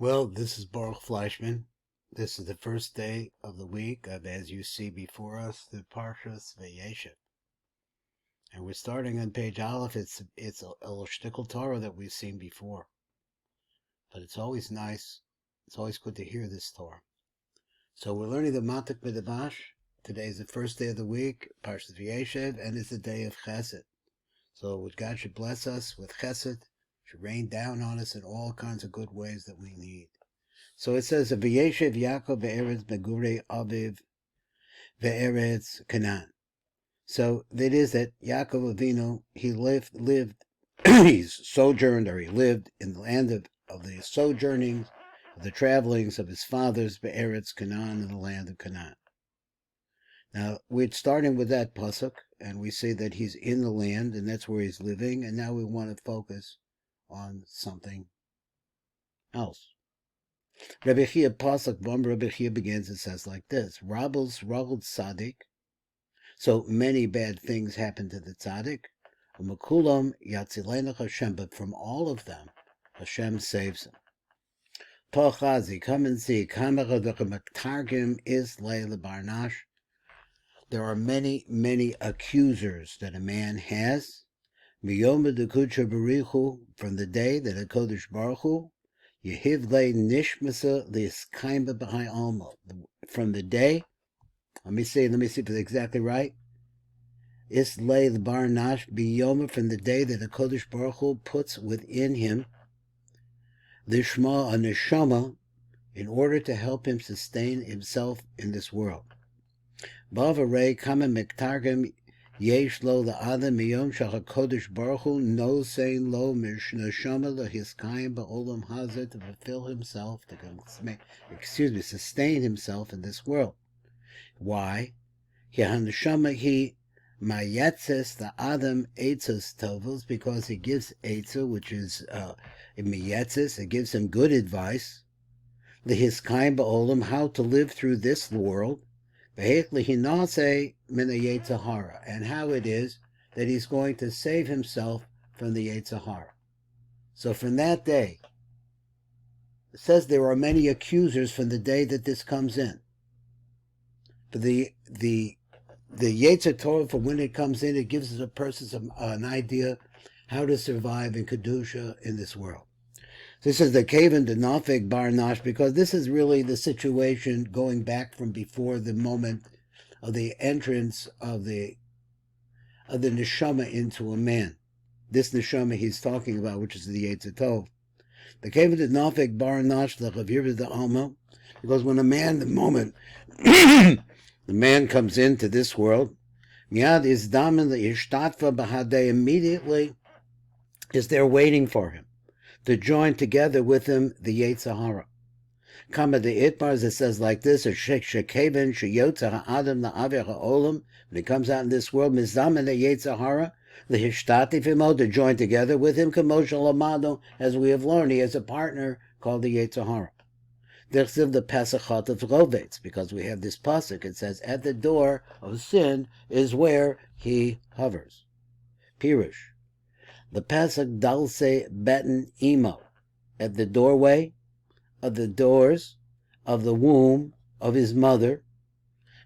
Well, this is Baruch Fleischman. This is the first day of the week of, as you see before us, the Parshas Vayeishev. And we're starting on page Aleph. It's a shtickle Torah that we've seen before. But it's always nice. It's always good to hear this Torah. So we're learning the Matak Midrash. Today is the first day of the week, Parshas Vayeishev, and it's the day of Chesed. So God should bless us with Chesed, should rain down on us in all kinds of good ways that we need. So it says, Vayeishev Yaakov be'eretz Megurei Aviv ve'eretz Canaan. So it is that Yaakov Avinu, he lived, he's sojourned, or he lived in the land of the sojournings, of the travelings of his fathers, be'eretz Canaan, in the land of Canaan. Now, we're starting with that pasuk, and we say that he's in the land, and that's where he's living, and now we want to focus on something else. Rabbi Chia pasuk one, Rabbi Chia begins, it says like this: Rabbles ragul tzaddik. So many bad things happen to the tzaddik. Umakulam yatzilenu Hashem, but from all of them, Hashem saves him. Tochazi, come and see. Targum is le'lebarnash. There are many, many accusers that a man has. Miyom dekucha barichu, from the day that a Kodesh Baruch Hu, Yehivle nishmasa liskaimba b'hai alma, from the day. Let me see if it's exactly right. Islay the barnash biyoma, from the day that the Kodesh Baruch Hu puts within him the shma, a neshama, in order to help him sustain himself in this world. Bavarei kama mektargim yesh lo the adam miyom shach Kodesh Baruch Hu no sein lo neshama lehiskayim ba'olam hazeh, to fulfill himself, to sustain himself in this world. Why? Neshama he mayetzes the adam eitzos tovos, because he gives eitzah, which is mayetzes, it gives him good advice. Lehiskayim ba'olam, how to live through this world. And how it is that he's going to save himself from the Yeitzer Hara. So from that day, it says there are many accusers from the day that this comes in. For the Yeitzer Tov, for when it comes in, it gives a person an idea how to survive in Kedusha in this world. This is the Kavan de Nafik Barnash, because this is really the situation going back from before the moment of the entrance of the neshama into a man. This neshama he's talking about, which is the Yeitzer Tov. The Kavan de Nafik Barnash the Chavir de Alma, because when a man, the moment the man comes into this world, Miad is damen the ishtatva bahadei, immediately is there waiting for him to join together with him the Yeitzer Hara. Kama de Itmar, as it says like this: Shekeben sheyotza ha'adam la'avir ha'olam, when he comes out in this world, mizamen the Yeitzer Hara, lehishtatif imo, to join together with him, kamoshel amado, as we have learned, he has a partner called the Yeitzer Hara. Dersiv the Pesachot of Rovetz, because we have this pasuk, it says, at the door of sin is where he hovers. Pirush. The Pesach Dalse Beten Imo, at the doorway of the doors of the womb of his mother.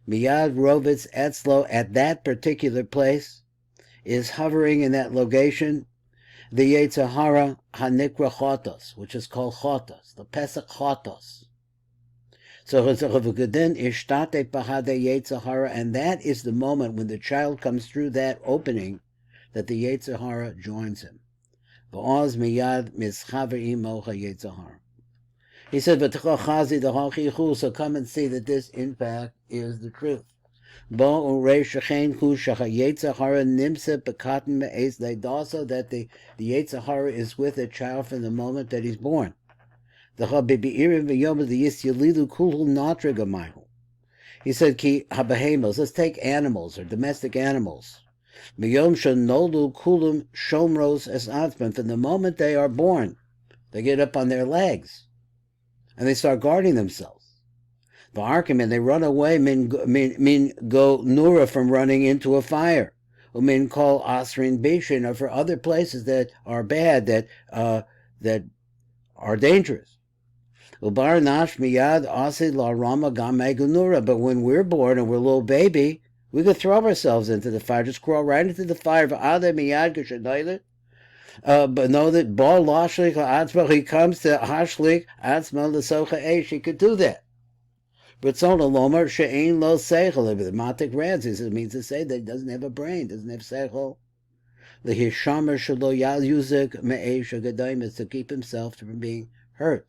Miyad Rovitz Etzlo, at that particular place, is hovering in that location the Yeitzer Hara Hanikra Chotos, which is called Chotos, the Pesach Chotos. So then Ishtate Pahade Yeitzer Hara, and that is the moment when the child comes through that opening that the Yeitzer Hara joins him. V'oz miyad mischaver imocha Yeitzer Hara. He said, "V'techachazi the so come and see that this, in fact, is the truth. Bo urei shechein hu shacha Yeitzer Hara nimse bekaten me'ez leidasa, that the Yeitzer Hara is with a child from the moment that he's born. The chabibi'irim v'yom the yisyalilu kulhu natrigamayu. He said, ki habahemos, let's take animals, or domestic animals. Miyom shenoldu kulim shomros es atzman, from the moment they are born, they get up on their legs, and they start guarding themselves. V'arkim, and they run away, min go nura, from running into a fire. Umin kol asrin bishin, or for other places that are bad, that are dangerous. Ubar nash miyad asid la rama gamei gunura. But when we're born and we're a little baby, we could throw ourselves into the fire, just crawl right into the fire. V'adeh miyad g'shadaylet. But know that Baal Lashlik Atzma, he comes to Hashlik Atzma L'Socha Eish, he could do that. But so the Lomar She'ein Lo Seichel, the Matik Ranzis, it means to say that he doesn't have a brain, doesn't have Seichel. The Hishamer Shelo Yuzik Me'eish Agadayim is to keep himself from being hurt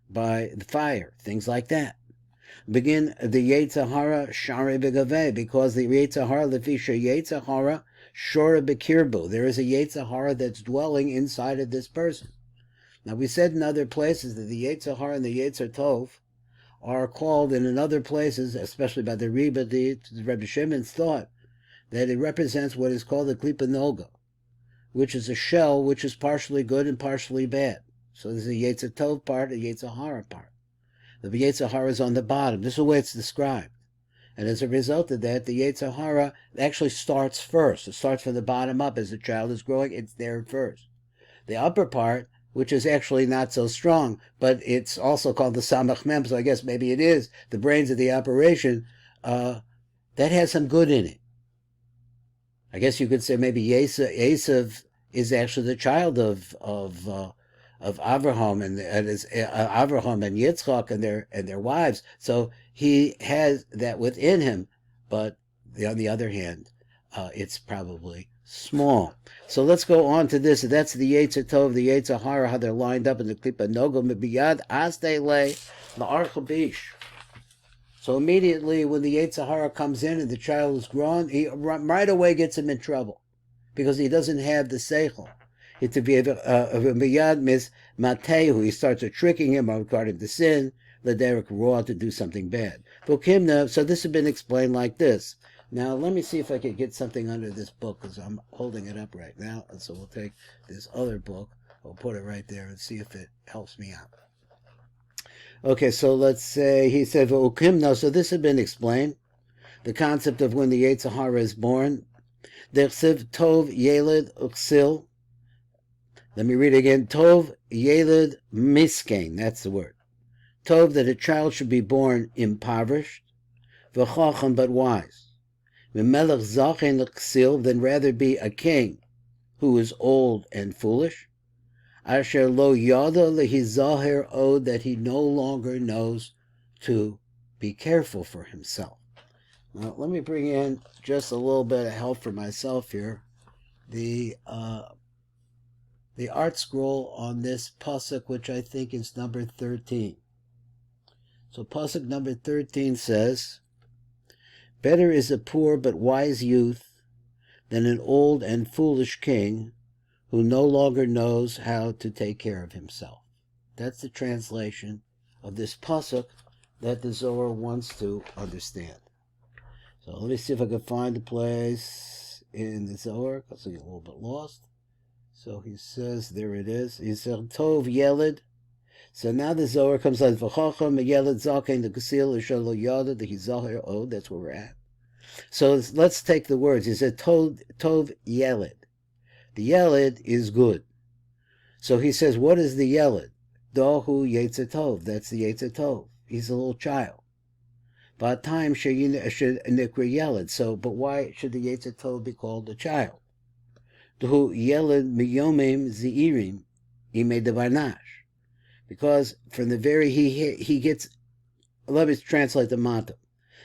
by the fire, things like that. Begin the Yeitzer Hara Shari Begaveh, because the Yeitzer Hara Lefisha Yeitzer Hara Shora Bekirbu. There is a Yeitzer Hara that's dwelling inside of this person. Now we said in other places that the Yeitzer Hara and the Yeitzer Tov are called in other places, especially by the Rebbe Shimon's thought, that it represents what is called the Klipa Noga, which is a shell which is partially good and partially bad. So there's a Yeitzer Tov part, a Yeitzer Hara part. The Yeitzer Hara is on the bottom. This is the way it's described. And as a result of that, the Yeitzer Hara actually starts first. It starts from the bottom up. As the child is growing, it's there first. The upper part, which is actually not so strong, but it's also called the Samach Mem, so I guess maybe it is the brains of the operation, that has some good in it. I guess you could say maybe Esav is actually the child of Avraham and Avraham and Yitzchak and their wives. So he has that within him, but on the other hand, it's probably small. So let's go on to this. That's the Yeitzer Tov, the Yeitzer Hara, how they're lined up in the Klipa Noga Mebiyad Astele La'archabish. So immediately when the Yeitzer Hara comes in and the child is grown, he right away gets him in trouble because he doesn't have the seichel. It's to be Miyad Mis Matehu. He starts tricking him regarding the sin, the Derek Raw to do something bad. So this has been explained like this. Now let me see if I can get something under this book because I'm holding it up right now. And so we'll take this other book, we'll put it right there and see if it helps me out. Okay, so let's say he said Ukimna. So this has been explained. The concept of when the Yeitzer Hara is born. Dersiv Tov Yeled Uksil. Let me read again. Tov Yeled Miskein. That's the word. Tov, that a child should be born impoverished. V'chacham, but wise. V'melech Zachen Uksil, then rather be a king who is old and foolish. Asher lo yada lehizaher od, that he no longer knows to be careful for himself. Now, let me bring in just a little bit of help for myself here. The art scroll on this pasuk, which I think is number 13. So pasuk number 13 says, "Better is a poor but wise youth than an old and foolish king who no longer knows how to take care of himself." That's the translation of this pasuk that the Zohar wants to understand. So let me see if I can find a place in the Zohar, because I get a little bit lost. So he says, there it is. He said, Tov Yeled. So now the Zohar comes out, V'chacham Yeled Zaken, the Kasil, Ishalo Yada, the Hizahir Od, that's where we're at. So let's take the words. He said, Tov Yeled. The Yeled is good. So he says, what is the Yeled? Dahu Yeitzer Tov. That's the Yeitzer Tov. He's a little child. By time should Nikra Yeled. So, but why should the Yeitzer Tov be called a child? Dahu Yeled Miyomim Zeirim Ime Devarnash. Because from the very he gets. Let me translate the mata.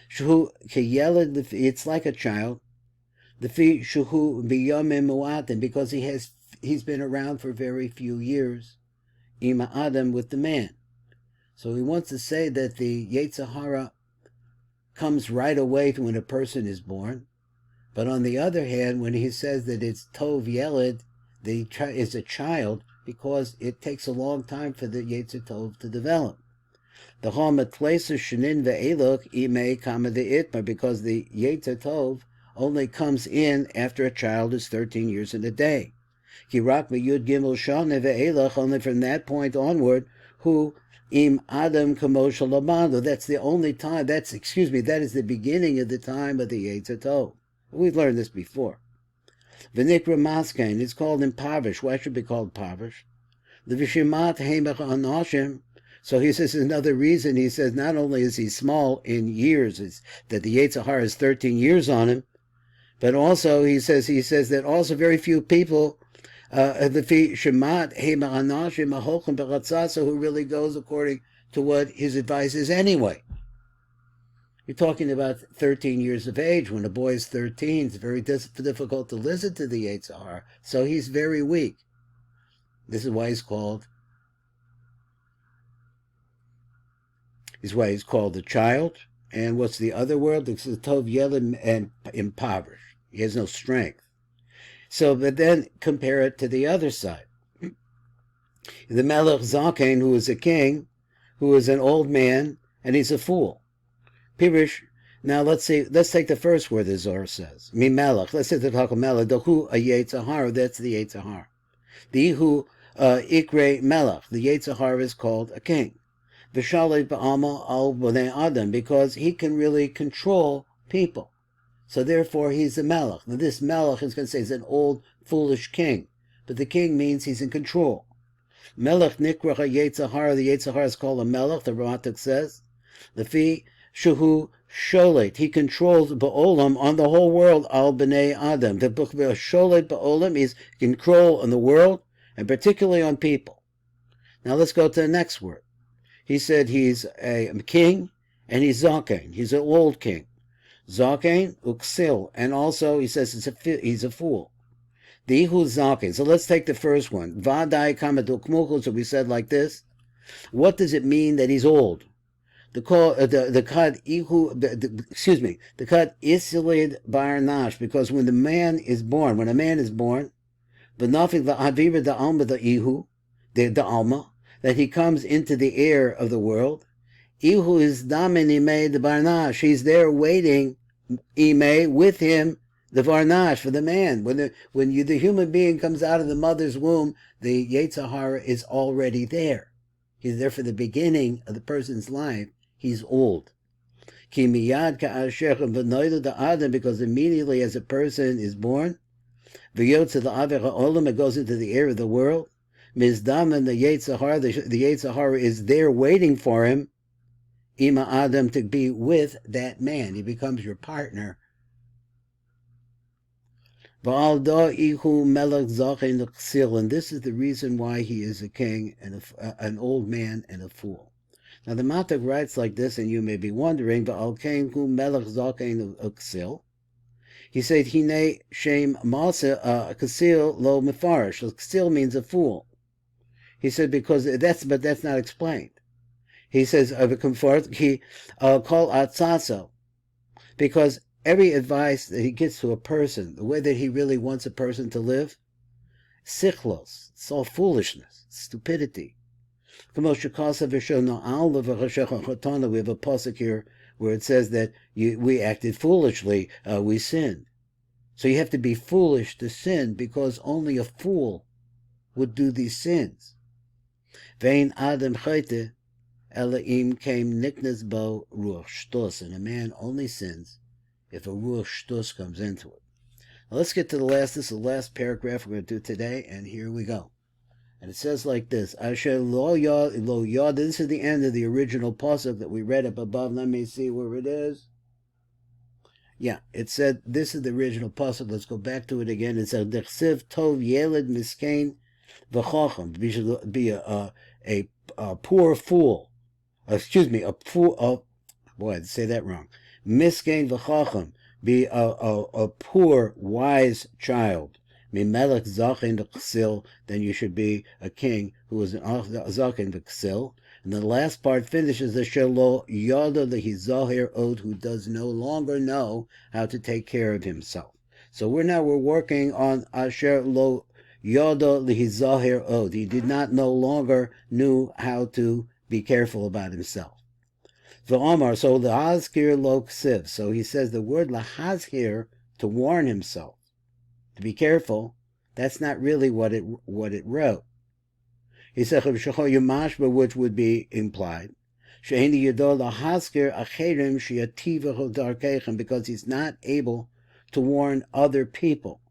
Shuhu Keyeled. It's like a child. The fi shuhu biyomim muatim, because he's been around for very few years. Ima Adam, with the man. So he wants to say that the Yeitzer Hara comes right away when a person is born. But on the other hand, when he says that it's Tov Yeled, is a child, because it takes a long time for the Yeitzer Tov to develop. The Hamet places Shenin ve'elok ime kama de'itma, because the Yeitzer Tov only comes in after a child is 13 years and a day. Kirak yud gimel shana ve'elach, only from that point onward, who im adam kamoshal lamando. That's the only time. That is the beginning of the time of the Yeitzer Tov. We've learned this before. V'nikra maskein, it's called impoverished. Why should it be called impoverished? The vishimat heimach anashim, So he says another reason, he says not only is he small in years, is that the Yeitzer Hara has 13 years on him, but also he says that also very few people who really goes according to what his advice is anyway. You're talking about 13 years of age. When a boy is 13, it's very difficult to listen to the Yeitzer Hara. So he's very weak. This is why he's called a child. And what's the other word? It's the Tov Yeled and impoverished. He has no strength. So, but then compare it to the other side. The Melech Zaken, who is a king, who is an old man, and he's a fool. Pirish. Now let's take the first word the Zohar says. Mi Melech. Let's say the talk of Melech. Dohu a Yeitzer Hara. That's the Yeitzer Hara. The Ihu Ikre Melech. The Yeitzer Hara is called a king. V'shalei ba'alma al b'nei Adam, because he can really control people. So therefore he's a Melech. Now this Melech is going to say he's an old, foolish king. But the king means he's in control. Melech Nikrach Yeitzer Hara. The Yeitzer Hara is called a Melech, the Ramatik says. Lefi Shuhu Sholet. He controls Ba'olam on the whole world, al b'nei Adam. The book Sholet Ba'olam is control on the world, and particularly on people. Now let's go to the next word. He said he's a king, and he's Zaken. He's an old king. Zaken, uksil, and also he says he's a fool. The Ihu Zaken. So let's take the first one. Vadai kamaduk mukul. So we said like this. What does it mean that he's old? The kad isilid barnash, because when a man is born, but nothing the avira the alma the ihu, the alma, that he comes into the air of the world. Ihu is daminime the barnash. He's there waiting, ime, with him, the varnash for the man. When the human being comes out of the mother's womb, the Yeitzer Hara is already there. He's there for the beginning of the person's life. He's old. Because immediately as a person is born, it goes into the air of the world. Mizdaman, the Yeitzer Hara is there waiting for him, Ima Adam, to be with that man. He becomes your partner. And this is the reason why he is a king, and an old man, and a fool. Now the Matak writes like this, and you may be wondering, he said, Hine Shem Masa Kasil Lo Mefarish. Kasil means a fool. He said, but that's not explained. He says, he call Atzaso, because every advice that he gives to a person, the way that he really wants a person to live, sichlos, it's all foolishness, stupidity. We have a pasuk here where it says that we acted foolishly, we sinned. So you have to be foolish to sin, because only a fool would do these sins. Vein Adam chayte elaim came niknas bo ruach shtos, and a man only sins if a ruach shtos comes into it. Now let's get to this is the last paragraph we're going to do today, and here we go. And it says like this, Asher lo yod, this is the end of the original pasuk that we read up above. Let me see where it is. Yeah, it said, this is the original pasuk. Let's go back to it again. It said, Yeitzer Tov Yeled Miskein V'chacham. Be a poor fool. Excuse me, a fool. Boy, I'd say that wrong. Miskein V'chacham. Be a poor, wise child. Mimelech Zachin V'chsil. Then you should be a king who is an Zachin V'chsil. And the last part finishes the Shelo Yada Lehizaher Od, who does no longer know how to take care of himself. So we're working on Asher Lo Yada Lehizaher Od. He did not no longer knew how to be careful about himself. V'Amar, so Lahazkir Lo Ksiv. So he says the word Lahazkir, to warn himself, to be careful, that's not really what it wrote. He said, which would be implied, because he's not able to warn other people.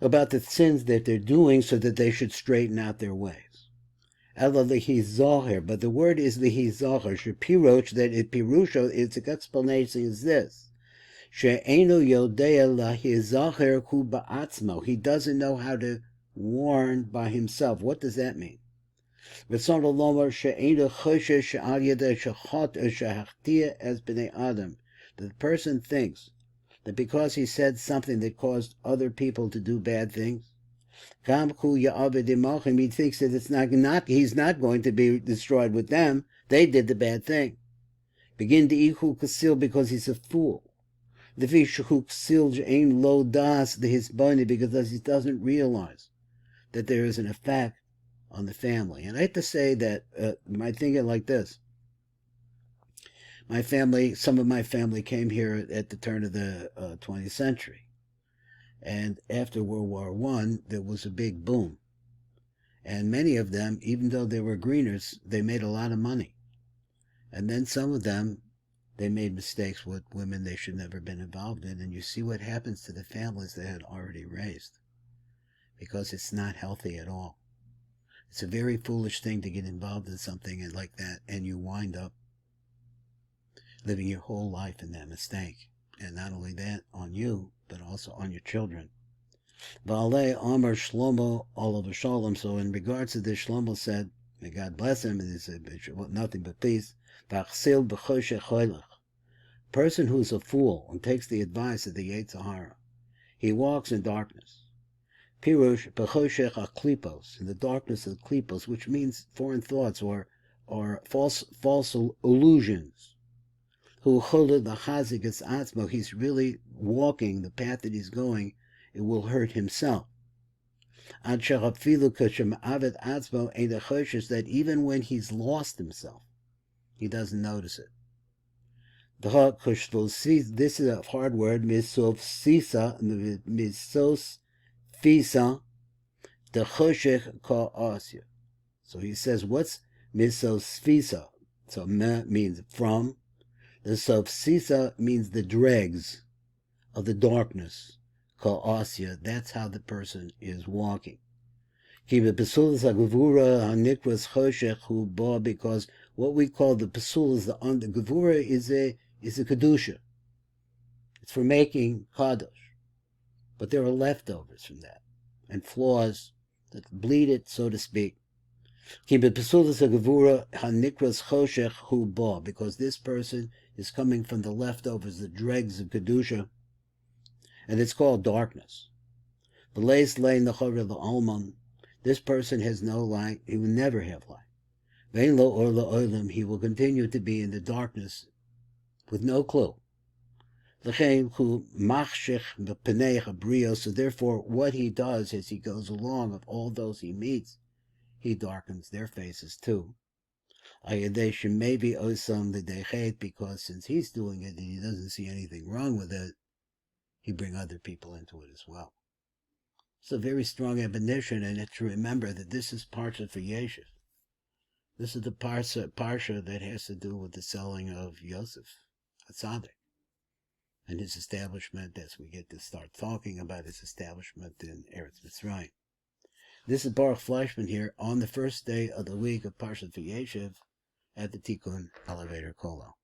about the sins that they're doing so that they should straighten out their ways. Ela lihi zohar, but the word is lihi zohar. Shepirosh, that it pirusha, its explanation is this. She'enu yodea lahi zohar hu ba'atzmo. He doesn't know how to warn by himself. What does that mean? V'tzon lomar she'enu choshesh she'al yedei shechot shehachtia as b'nei adam. The person thinks that because he said something that caused other people to do bad things, he thinks that he's not going to be destroyed with them. They did the bad thing. Begin to ichu kasil because he's a fool. The kasil ain lo das the his bony because he doesn't realize that there is an effect on the family. And I have to say that my thinking like this. Some of my family came here at the turn of the 20th century. And after World War I, there was a big boom. And many of them, even though they were greeners, they made a lot of money. And then some of them, they made mistakes with women they should never have been involved in. And you see what happens to the families they had already raised. Because it's not healthy at all. It's a very foolish thing to get involved in something like that, and you wind up living your whole life in that mistake. And not only that, on you, but also on your children. V'alei Amar Shlomo Olav Shalom. So in regards to this, Shlomo said, may God bless him, and he said, nothing but peace. V'achsil b'choshech choylech. Person who's a fool and takes the advice of the Yeitzer Hara, he walks in darkness. Pirush b'choshech aklipos, in the darkness of klipos, which means foreign thoughts or false illusions. Who choled the chazik es atzmo, he's really walking the path that he's going, it will hurt himself. Ad sherafilu kashem avet atzmo ein achoshes, that even when he's lost himself, he doesn't notice it. This is a hard word, misos fisa, the choshech ka asya. So he says, what's misos fisa? So me means from. The sofsisa means the dregs of the darkness. Ka'asya, that's how the person is walking. Because what we call the pesul is the gevura is a kedusha. It's for making kadosh. But there are leftovers from that and flaws that bleed it, so to speak. Because this person is coming from the leftovers, the dregs of Kedusha, and it's called darkness. This person has no light, he will never have light. He will continue to be in the darkness with no clue. So therefore, what he does as he goes along, of all those he meets, he darkens their faces too. Because since he's doing it and he doesn't see anything wrong with it, he brings other people into it as well. It's a very strong admonition, and it's to remember that this is Parsha Vayeishev. This is the Parsha that has to do with the selling of Yosef, Tzaddik, and his establishment, as we get to start talking about his establishment in Eretz Mitzrayim. This is Baruch Fleischman here on the first day of the week of Parsha Vayeishev at the Tikkun Elevator Kolo.